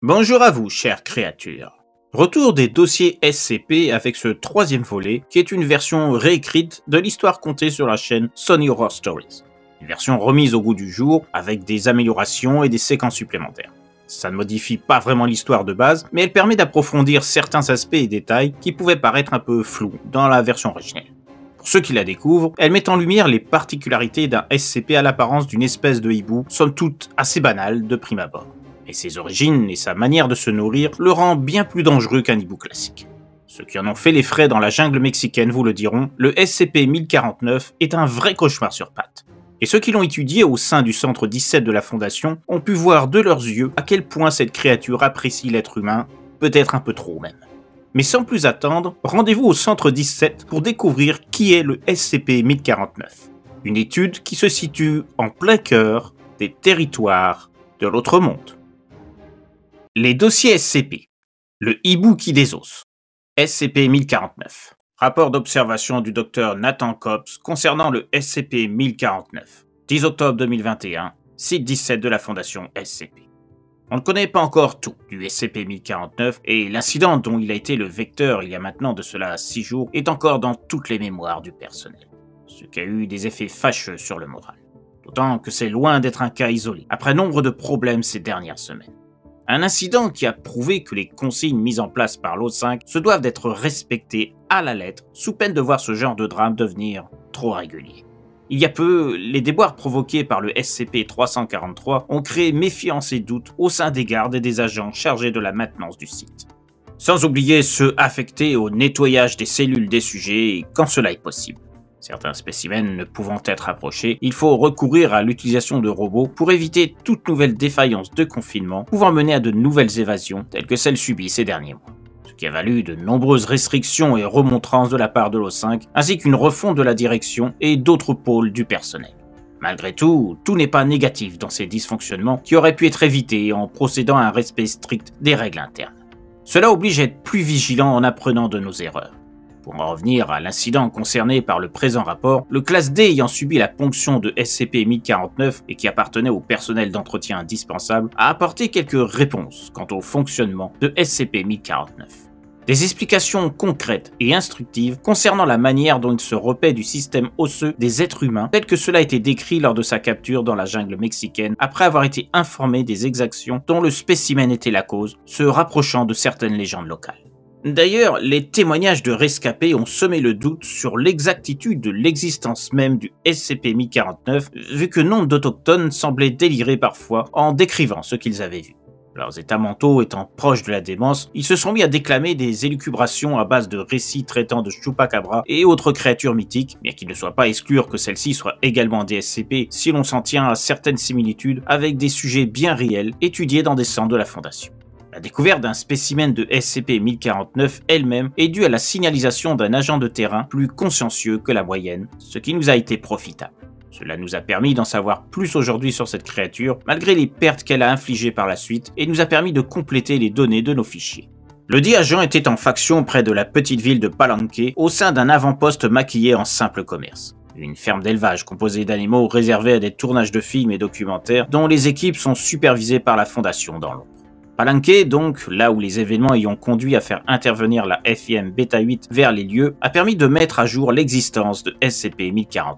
Bonjour à vous, chères créatures. Retour des dossiers SCP avec ce troisième volet, qui est une version réécrite de l'histoire contée sur la chaîne Sony Horror Stories. Une version remise au goût du jour, avec des améliorations et des séquences supplémentaires. Ça ne modifie pas vraiment l'histoire de base, mais elle permet d'approfondir certains aspects et détails qui pouvaient paraître un peu flous dans la version originelle. Pour ceux qui la découvrent, elle met en lumière les particularités d'un SCP à l'apparence d'une espèce de hibou, somme toute assez banale de prime abord. Et ses origines et sa manière de se nourrir le rend bien plus dangereux qu'un hibou classique. Ceux qui en ont fait les frais dans la jungle mexicaine vous le diront, le SCP-1049 est un vrai cauchemar sur pattes. Et ceux qui l'ont étudié au sein du centre 17 de la Fondation ont pu voir de leurs yeux à quel point cette créature apprécie l'être humain, peut-être un peu trop même. Mais sans plus attendre, rendez-vous au centre 17 pour découvrir qui est le SCP-1049. Une étude qui se situe en plein cœur des territoires de l'autre monde. Les dossiers SCP. Le hibou qui désosse. SCP-1049. Rapport d'observation du Dr Nathan Cobbs concernant le SCP-1049. 10 octobre 2021, site 17 de la Fondation SCP. On ne connaît pas encore tout du SCP-1049 et l'incident dont il a été le vecteur il y a maintenant de cela 6 jours est encore dans toutes les mémoires du personnel. Ce qui a eu des effets fâcheux sur le moral. D'autant que c'est loin d'être un cas isolé, après nombre de problèmes ces dernières semaines. Un incident qui a prouvé que les consignes mises en place par l'O5 se doivent d'être respectées à la lettre, sous peine de voir ce genre de drame devenir trop régulier. Il y a peu, les déboires provoqués par le SCP-343 ont créé méfiance et doute au sein des gardes et des agents chargés de la maintenance du site. Sans oublier ceux affectés au nettoyage des cellules des sujets quand cela est possible. Certains spécimens ne pouvant être approchés, il faut recourir à l'utilisation de robots pour éviter toute nouvelle défaillance de confinement pouvant mener à de nouvelles évasions telles que celles subies ces derniers mois. Ce qui a valu de nombreuses restrictions et remontrances de la part de l'O5, ainsi qu'une refonte de la direction et d'autres pôles du personnel. Malgré tout, tout n'est pas négatif dans ces dysfonctionnements qui auraient pu être évités en procédant à un respect strict des règles internes. Cela oblige à être plus vigilant en apprenant de nos erreurs. Pour en revenir à l'incident concerné par le présent rapport, le classe D ayant subi la ponction de SCP-1049 et qui appartenait au personnel d'entretien indispensable a apporté quelques réponses quant au fonctionnement de SCP-1049. Des explications concrètes et instructives concernant la manière dont il se repaît du système osseux des êtres humains tel que cela a été décrit lors de sa capture dans la jungle mexicaine après avoir été informé des exactions dont le spécimen était la cause, se rapprochant de certaines légendes locales. D'ailleurs, les témoignages de rescapés ont semé le doute sur l'exactitude de l'existence même du SCP-1049, vu que nombre d'autochtones semblaient délirer parfois en décrivant ce qu'ils avaient vu. Leurs états mentaux étant proches de la démence, ils se sont mis à déclamer des élucubrations à base de récits traitant de Chupacabra et autres créatures mythiques, bien qu'il ne soit pas exclure que celles-ci soient également des SCP si l'on s'en tient à certaines similitudes avec des sujets bien réels étudiés dans des centres de la Fondation. La découverte d'un spécimen de SCP-1049 elle-même est due à la signalisation d'un agent de terrain plus consciencieux que la moyenne, ce qui nous a été profitable. Cela nous a permis d'en savoir plus aujourd'hui sur cette créature, malgré les pertes qu'elle a infligées par la suite, et nous a permis de compléter les données de nos fichiers. Le dit agent était en faction près de la petite ville de Palenque, au sein d'un avant-poste maquillé en simple commerce. Une ferme d'élevage composée d'animaux réservés à des tournages de films et documentaires, dont les équipes sont supervisées par la Fondation dans l'ombre. Palenque, donc, là où les événements ayant conduit à faire intervenir la FIM Beta 8 vers les lieux, a permis de mettre à jour l'existence de SCP-1049.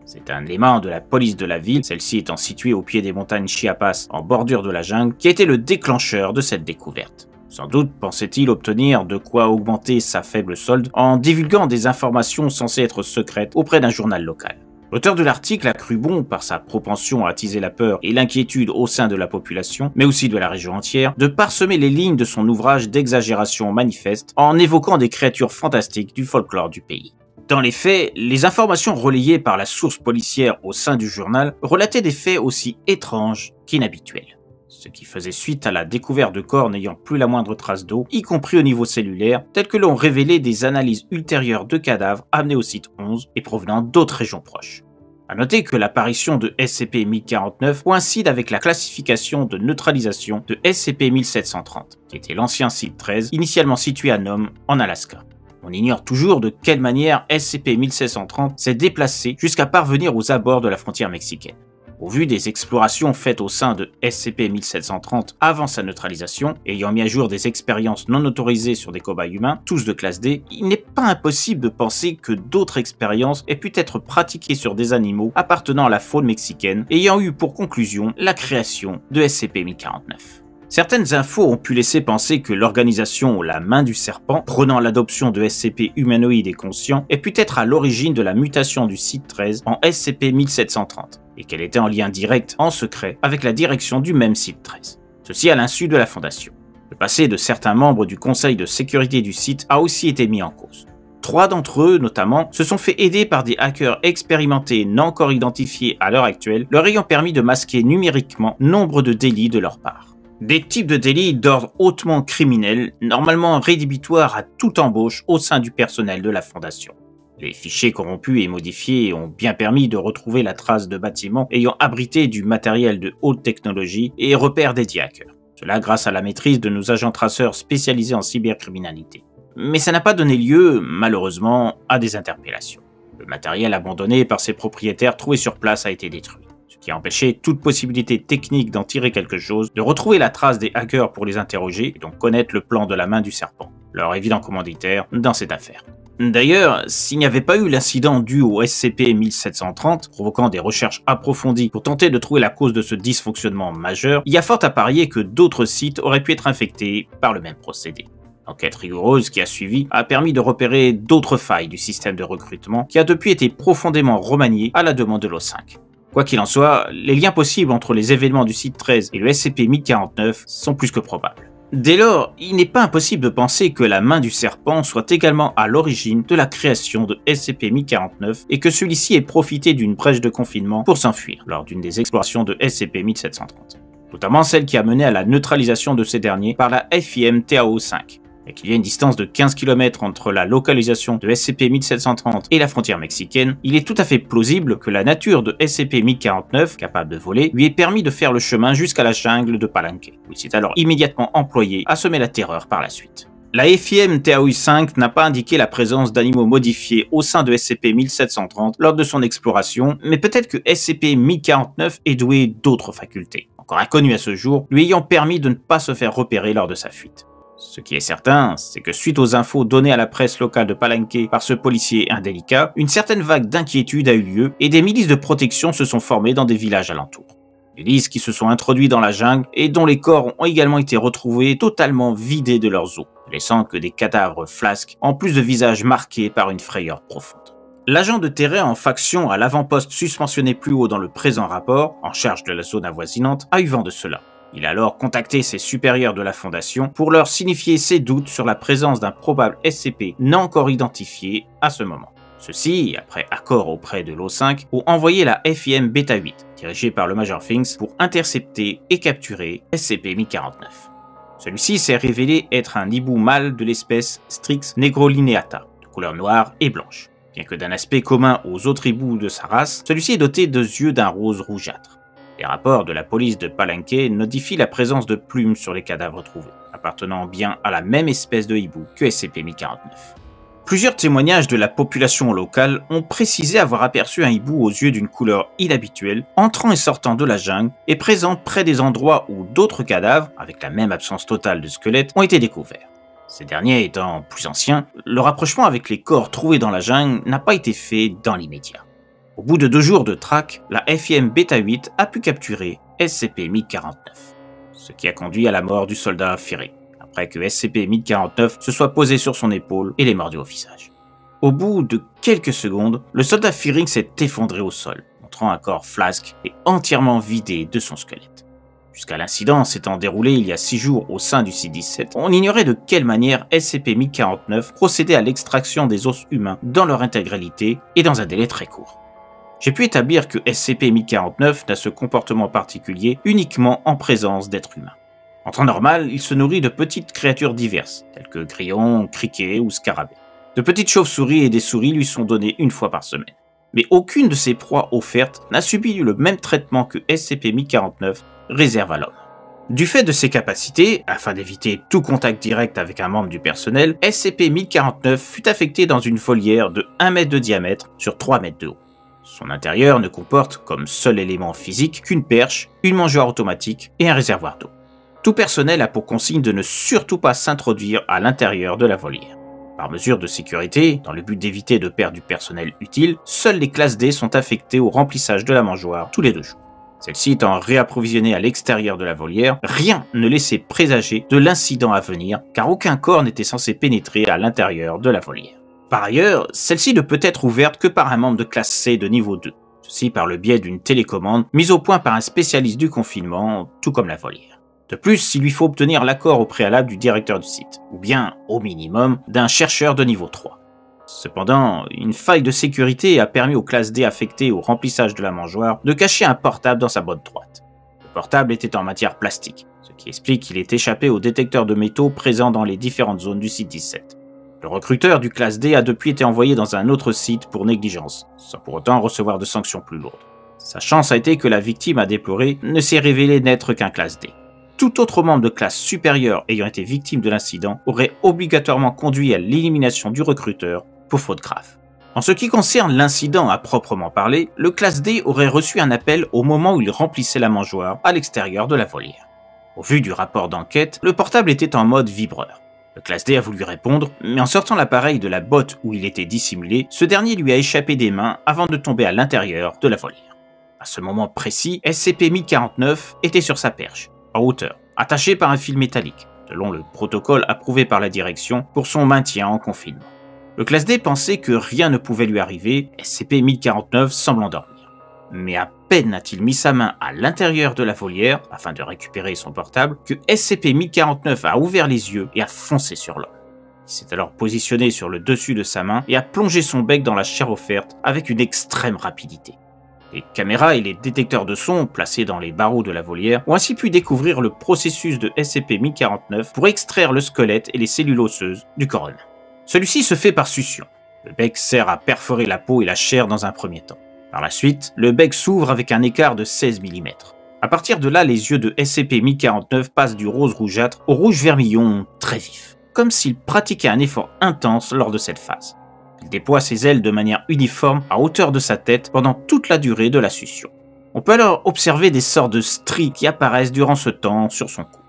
C'est un élément de la police de la ville, celle-ci étant située au pied des montagnes Chiapas, en bordure de la jungle, qui a été le déclencheur de cette découverte. Sans doute pensait-il obtenir de quoi augmenter sa faible solde en divulguant des informations censées être secrètes auprès d'un journal local. L'auteur de l'article a cru bon, par sa propension à attiser la peur et l'inquiétude au sein de la population, mais aussi de la région entière, de parsemer les lignes de son ouvrage d'exagération manifeste en évoquant des créatures fantastiques du folklore du pays. Dans les faits, les informations relayées par la source policière au sein du journal relataient des faits aussi étranges qu'inhabituels. Ce qui faisait suite à la découverte de corps n'ayant plus la moindre trace d'eau, y compris au niveau cellulaire, tels que l'ont révélé des analyses ultérieures de cadavres amenés au site 11 et provenant d'autres régions proches. A noter que l'apparition de SCP-1049 coïncide avec la classification de neutralisation de SCP-1730, qui était l'ancien site 13, initialement situé à Nome, en Alaska. On ignore toujours de quelle manière SCP-1730 s'est déplacé jusqu'à parvenir aux abords de la frontière mexicaine. Au vu des explorations faites au sein de SCP-1730 avant sa neutralisation, ayant mis à jour des expériences non autorisées sur des cobayes humains, tous de classe D, il n'est pas impossible de penser que d'autres expériences aient pu être pratiquées sur des animaux appartenant à la faune mexicaine, ayant eu pour conclusion la création de SCP-1049. Certaines infos ont pu laisser penser que l'organisation La Main du Serpent, prenant l'adoption de SCP humanoïdes et conscients, ait pu être à l'origine de la mutation du Site-13 en SCP-1730, et qu'elle était en lien direct, en secret, avec la direction du même Site-13. Ceci à l'insu de la Fondation. Le passé de certains membres du Conseil de sécurité du site a aussi été mis en cause. 3 d'entre eux, notamment, se sont fait aider par des hackers expérimentés non encore identifiés à l'heure actuelle, leur ayant permis de masquer numériquement nombre de délits de leur part. Des types de délits d'ordre hautement criminel, normalement rédhibitoires à toute embauche au sein du personnel de la Fondation. Les fichiers corrompus et modifiés ont bien permis de retrouver la trace de bâtiments ayant abrité du matériel de haute technologie et repères dédiés hackers. Cela grâce à la maîtrise de nos agents traceurs spécialisés en cybercriminalité. Mais ça n'a pas donné lieu, malheureusement, à des interpellations. Le matériel abandonné par ses propriétaires trouvés sur place a été détruit, ce qui a empêché toute possibilité technique d'en tirer quelque chose, de retrouver la trace des hackers pour les interroger et donc connaître le plan de la Main du Serpent, leur évident commanditaire dans cette affaire. D'ailleurs, s'il n'y avait pas eu l'incident dû au SCP-1730, provoquant des recherches approfondies pour tenter de trouver la cause de ce dysfonctionnement majeur, il y a fort à parier que d'autres sites auraient pu être infectés par le même procédé. L'enquête rigoureuse qui a suivi a permis de repérer d'autres failles du système de recrutement qui a depuis été profondément remanié à la demande de l'O5. Quoi qu'il en soit, les liens possibles entre les événements du site 13 et le SCP-1049 sont plus que probables. Dès lors, il n'est pas impossible de penser que la Main du Serpent soit également à l'origine de la création de SCP-1049 et que celui-ci ait profité d'une brèche de confinement pour s'enfuir lors d'une des explorations de SCP-1730, notamment celle qui a mené à la neutralisation de ces derniers par la FIM-TAO-5. Et qu'il y a une distance de 15 km entre la localisation de SCP-1730 et la frontière mexicaine, il est tout à fait plausible que la nature de SCP-1049, capable de voler, lui ait permis de faire le chemin jusqu'à la jungle de Palenque, où il s'est alors immédiatement employé à semer la terreur par la suite. La FIM-TAO-5 n'a pas indiqué la présence d'animaux modifiés au sein de SCP-1730 lors de son exploration, mais peut-être que SCP-1049 est doué d'autres facultés, encore inconnues à ce jour, lui ayant permis de ne pas se faire repérer lors de sa fuite. Ce qui est certain, c'est que suite aux infos données à la presse locale de Palenque par ce policier indélicat, une certaine vague d'inquiétude a eu lieu et des milices de protection se sont formées dans des villages alentours. Milices qui se sont introduits dans la jungle et dont les corps ont également été retrouvés totalement vidés de leurs os, laissant que des cadavres flasques en plus de visages marqués par une frayeur profonde. L'agent de terrain en faction à l'avant-poste suspensionné plus haut dans le présent rapport, en charge de la zone avoisinante, a eu vent de cela. Il a alors contacté ses supérieurs de la Fondation pour leur signifier ses doutes sur la présence d'un probable SCP non encore identifié à ce moment. Ceux-ci, après accord auprès de l'O5, ont envoyé la FIM Beta 8, dirigée par le Major Finks, pour intercepter et capturer SCP-1049. Celui-ci s'est révélé être un hibou mâle de l'espèce Strix negrolineata, de couleur noire et blanche. Bien que d'un aspect commun aux autres hiboux de sa race, celui-ci est doté de yeux d'un rose rougeâtre. Les rapports de la police de Palenque notifient la présence de plumes sur les cadavres trouvés, appartenant bien à la même espèce de hibou que SCP-1049. Plusieurs témoignages de la population locale ont précisé avoir aperçu un hibou aux yeux d'une couleur inhabituelle, entrant et sortant de la jungle et présent près des endroits où d'autres cadavres, avec la même absence totale de squelettes, ont été découverts. Ces derniers étant plus anciens, le rapprochement avec les corps trouvés dans la jungle n'a pas été fait dans l'immédiat. Au bout de 2 jours de traque, la FIM Beta 8 a pu capturer SCP-1049, ce qui a conduit à la mort du soldat Fearing, après que SCP-1049 se soit posé sur son épaule et l'ait mordu au visage. Au bout de quelques secondes, le soldat Fearing s'est effondré au sol, montrant un corps flasque et entièrement vidé de son squelette. Jusqu'à l'incident s'étant déroulé il y a 6 jours au sein du C-17, on ignorait de quelle manière SCP-1049 procédait à l'extraction des os humains dans leur intégralité et dans un délai très court. J'ai pu établir que SCP-1049 n'a ce comportement particulier uniquement en présence d'êtres humains. En temps normal, il se nourrit de petites créatures diverses, telles que grillons, criquets ou scarabées. De petites chauves-souris et des souris lui sont données 1 fois par semaine. Mais aucune de ces proies offertes n'a subi le même traitement que SCP-1049 réserve à l'homme. Du fait de ses capacités, afin d'éviter tout contact direct avec un membre du personnel, SCP-1049 fut affecté dans une volière de 1 mètre de diamètre sur 3 mètres de haut. Son intérieur ne comporte comme seul élément physique qu'une perche, une mangeoire automatique et un réservoir d'eau. Tout personnel a pour consigne de ne surtout pas s'introduire à l'intérieur de la volière. Par mesure de sécurité, dans le but d'éviter de perdre du personnel utile, seules les classes D sont affectées au remplissage de la mangeoire tous les 2 jours. Celle-ci étant réapprovisionnée à l'extérieur de la volière, rien ne laissait présager de l'incident à venir, car aucun corps n'était censé pénétrer à l'intérieur de la volière. Par ailleurs, celle-ci ne peut être ouverte que par un membre de classe C de niveau 2, ceci par le biais d'une télécommande mise au point par un spécialiste du confinement, tout comme la volière. De plus, il lui faut obtenir l'accord au préalable du directeur du site, ou bien, au minimum, d'un chercheur de niveau 3. Cependant, une faille de sécurité a permis aux classes D affectées au remplissage de la mangeoire de cacher un portable dans sa botte droite. Le portable était en matière plastique, ce qui explique qu'il est échappé au détecteur de métaux présent dans les différentes zones du site 17. Le recruteur du classe D a depuis été envoyé dans un autre site pour négligence, sans pour autant recevoir de sanctions plus lourdes. Sa chance a été que la victime à déplorer ne s'est révélée n'être qu'un classe D. Tout autre membre de classe supérieure ayant été victime de l'incident aurait obligatoirement conduit à l'élimination du recruteur pour faute grave. En ce qui concerne l'incident à proprement parler, le classe D aurait reçu un appel au moment où il remplissait la mangeoire à l'extérieur de la volière. Au vu du rapport d'enquête, le portable était en mode vibreur. Le classe D a voulu répondre, mais en sortant l'appareil de la botte où il était dissimulé, ce dernier lui a échappé des mains avant de tomber à l'intérieur de la volière. À ce moment précis, SCP-1049 était sur sa perche, en hauteur, attaché par un fil métallique, selon le protocole approuvé par la direction pour son maintien en confinement. Le classe D pensait que rien ne pouvait lui arriver, SCP-1049 semble endormir. Mais à peine a-t-il mis sa main à l'intérieur de la volière, afin de récupérer son portable, que SCP-1049 a ouvert les yeux et a foncé sur l'homme. Il s'est alors positionné sur le dessus de sa main et a plongé son bec dans la chair offerte avec une extrême rapidité. Les caméras et les détecteurs de son placés dans les barreaux de la volière ont ainsi pu découvrir le processus de SCP-1049 pour extraire le squelette et les cellules osseuses du corps humain. Celui-ci se fait par succion. Le bec sert à perforer la peau et la chair dans un premier temps. Par la suite, le bec s'ouvre avec un écart de 16 mm. À partir de là, les yeux de SCP-1049 passent du rose rougeâtre au rouge vermillon très vif, comme s'il pratiquait un effort intense lors de cette phase. Il déploie ses ailes de manière uniforme à hauteur de sa tête pendant toute la durée de la succion. On peut alors observer des sortes de stries qui apparaissent durant ce temps sur son cou.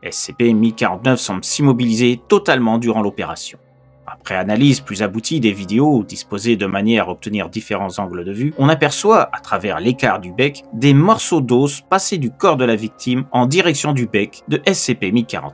SCP-1049 semble s'immobiliser totalement durant l'opération. Après analyse plus aboutie des vidéos disposées de manière à obtenir différents angles de vue, on aperçoit, à travers l'écart du bec, des morceaux d'os passés du corps de la victime en direction du bec de SCP-1049.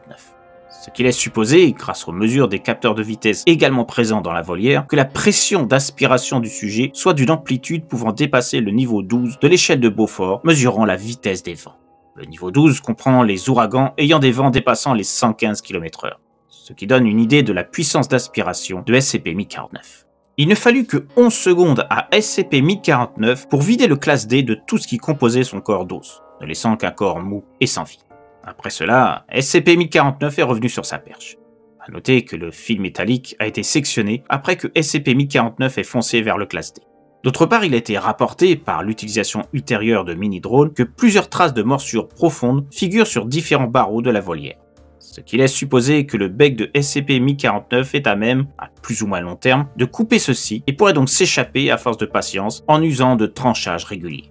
Ce qui laisse supposer, grâce aux mesures des capteurs de vitesse également présents dans la volière, que la pression d'aspiration du sujet soit d'une amplitude pouvant dépasser le niveau 12 de l'échelle de Beaufort, mesurant la vitesse des vents. Le niveau 12 comprend les ouragans ayant des vents dépassant les 115 km/h. Ce qui donne une idée de la puissance d'aspiration de SCP-1049. Il ne fallut que 11 secondes à SCP-1049 pour vider le classe D de tout ce qui composait son corps d'os, ne laissant qu'un corps mou et sans vie. Après cela, SCP-1049 est revenu sur sa perche. A noter que le fil métallique a été sectionné après que SCP-1049 ait foncé vers le classe D. D'autre part, il a été rapporté, par l'utilisation ultérieure de mini-drones, que plusieurs traces de morsures profondes figurent sur différents barreaux de la volière. Ce qui laisse supposer que le bec de SCP-1049 est à même, à plus ou moins long terme, de couper ceci et pourrait donc s'échapper à force de patience en usant de tranchages réguliers.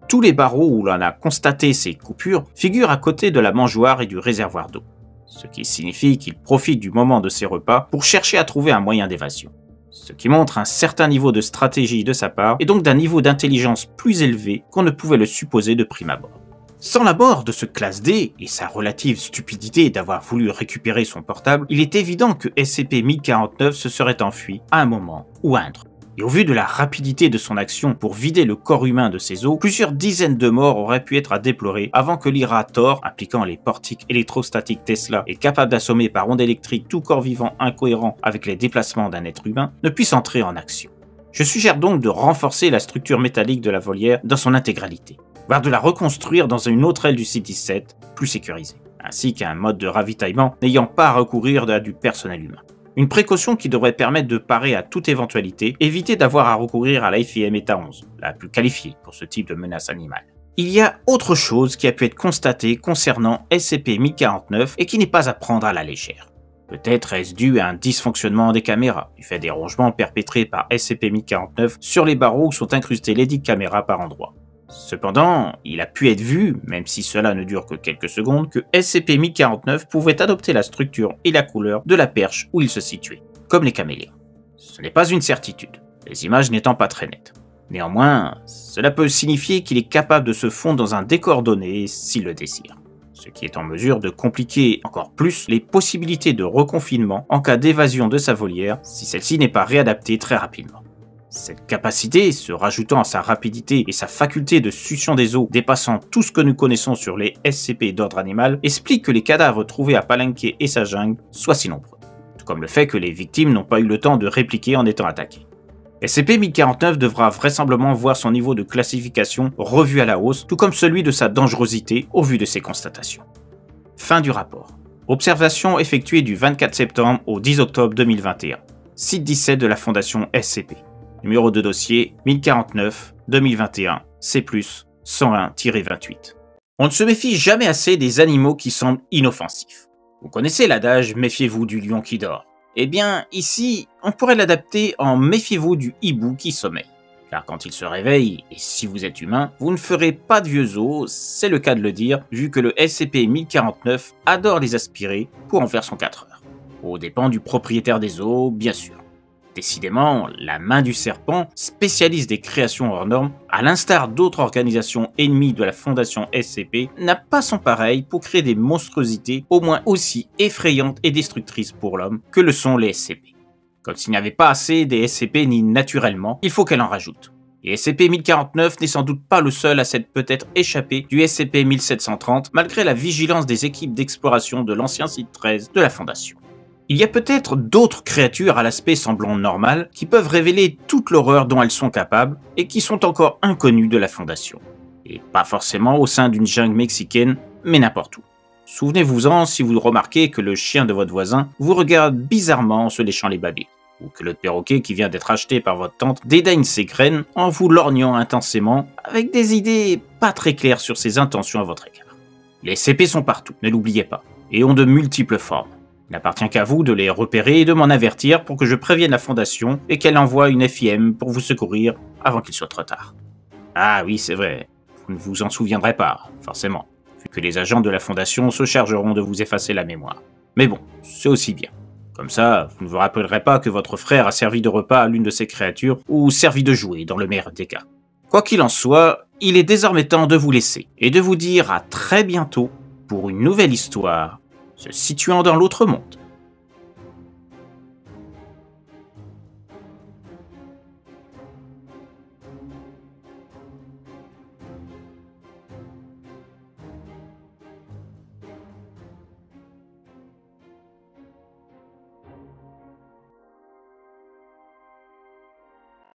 Tous les barreaux où l'on a constaté ces coupures figurent à côté de la mangeoire et du réservoir d'eau, ce qui signifie qu'il profite du moment de ses repas pour chercher à trouver un moyen d'évasion. Ce qui montre un certain niveau de stratégie de sa part et donc d'un niveau d'intelligence plus élevé qu'on ne pouvait le supposer de prime abord. Sans la mort de ce classe D et sa relative stupidité d'avoir voulu récupérer son portable, il est évident que SCP-1049 se serait enfui à un moment ou à un autre. Et au vu de la rapidité de son action pour vider le corps humain de ses os, plusieurs dizaines de morts auraient pu être à déplorer avant que l'Ira-Tor, impliquant les portiques électrostatiques Tesla et capable d'assommer par onde électrique tout corps vivant incohérent avec les déplacements d'un être humain, ne puisse entrer en action. Je suggère donc de renforcer la structure métallique de la volière dans son intégralité, voire de la reconstruire dans une autre aile du site 17, plus sécurisée, ainsi qu'un mode de ravitaillement n'ayant pas à recourir à du personnel humain. Une précaution qui devrait permettre de parer à toute éventualité, éviter d'avoir à recourir à la FIM ETA 11, la plus qualifiée pour ce type de menace animale. Il y a autre chose qui a pu être constatée concernant SCP-1049 et qui n'est pas à prendre à la légère. Peut-être est-ce dû à un dysfonctionnement des caméras, du fait des rongements perpétrés par SCP-1049 sur les barreaux où sont incrustées les dites caméras par endroits. Cependant, il a pu être vu, même si cela ne dure que quelques secondes, que SCP-1049 pouvait adopter la structure et la couleur de la perche où il se situait, comme les caméléons. Ce n'est pas une certitude, les images n'étant pas très nettes. Néanmoins, cela peut signifier qu'il est capable de se fondre dans un décor donné s'il le désire, ce qui est en mesure de compliquer encore plus les possibilités de reconfinement en cas d'évasion de sa volière si celle-ci n'est pas réadaptée très rapidement. Cette capacité, se rajoutant à sa rapidité et sa faculté de succion des eaux dépassant tout ce que nous connaissons sur les SCP d'ordre animal, explique que les cadavres trouvés à Palenque et sa jungle soient si nombreux, tout comme le fait que les victimes n'ont pas eu le temps de répliquer en étant attaquées. SCP-1049 devra vraisemblablement voir son niveau de classification revu à la hausse, tout comme celui de sa dangerosité au vu de ces constatations. Fin du rapport. Observation effectuée du 24 septembre au 10 octobre 2021. Site 17 de la Fondation SCP. Numéro de dossier 1049-2021 C+101-28. On ne se méfie jamais assez des animaux qui semblent inoffensifs. Vous connaissez l'adage « méfiez-vous du lion qui dort ». Eh bien, ici, on pourrait l'adapter en « méfiez-vous du hibou qui sommeille ». Car quand il se réveille, et si vous êtes humain, vous ne ferez pas de vieux os, c'est le cas de le dire, vu que le SCP-1049 adore les aspirer pour en faire son 4 heures. Aux dépens du propriétaire des os, bien sûr. Décidément, la main du serpent, spécialiste des créations hors normes, à l'instar d'autres organisations ennemies de la Fondation SCP, n'a pas son pareil pour créer des monstruosités au moins aussi effrayantes et destructrices pour l'homme que le sont les SCP. Comme s'il n'y avait pas assez des SCP ni naturellement, il faut qu'elle en rajoute. Et SCP-1049 n'est sans doute pas le seul à s'être peut-être échappé du SCP-1730 malgré la vigilance des équipes d'exploration de l'ancien site 13 de la Fondation. Il y a peut-être d'autres créatures à l'aspect semblant normal qui peuvent révéler toute l'horreur dont elles sont capables et qui sont encore inconnues de la Fondation. Et pas forcément au sein d'une jungle mexicaine, mais n'importe où. Souvenez-vous-en si vous remarquez que le chien de votre voisin vous regarde bizarrement en se léchant les babines, ou que le perroquet qui vient d'être acheté par votre tante dédaigne ses graines en vous lorgnant intensément avec des idées pas très claires sur ses intentions à votre égard. Les SCP sont partout, ne l'oubliez pas, et ont de multiples formes. Il n'appartient qu'à vous de les repérer et de m'en avertir pour que je prévienne la Fondation et qu'elle envoie une FIM pour vous secourir avant qu'il soit trop tard. Ah oui, c'est vrai, vous ne vous en souviendrez pas, forcément, vu que les agents de la Fondation se chargeront de vous effacer la mémoire. Mais bon, c'est aussi bien. Comme ça, vous ne vous rappellerez pas que votre frère a servi de repas à l'une de ces créatures ou servi de jouet dans le meilleur des cas. Quoi qu'il en soit, il est désormais temps de vous laisser et de vous dire à très bientôt pour une nouvelle histoire se situant dans l'autre monde.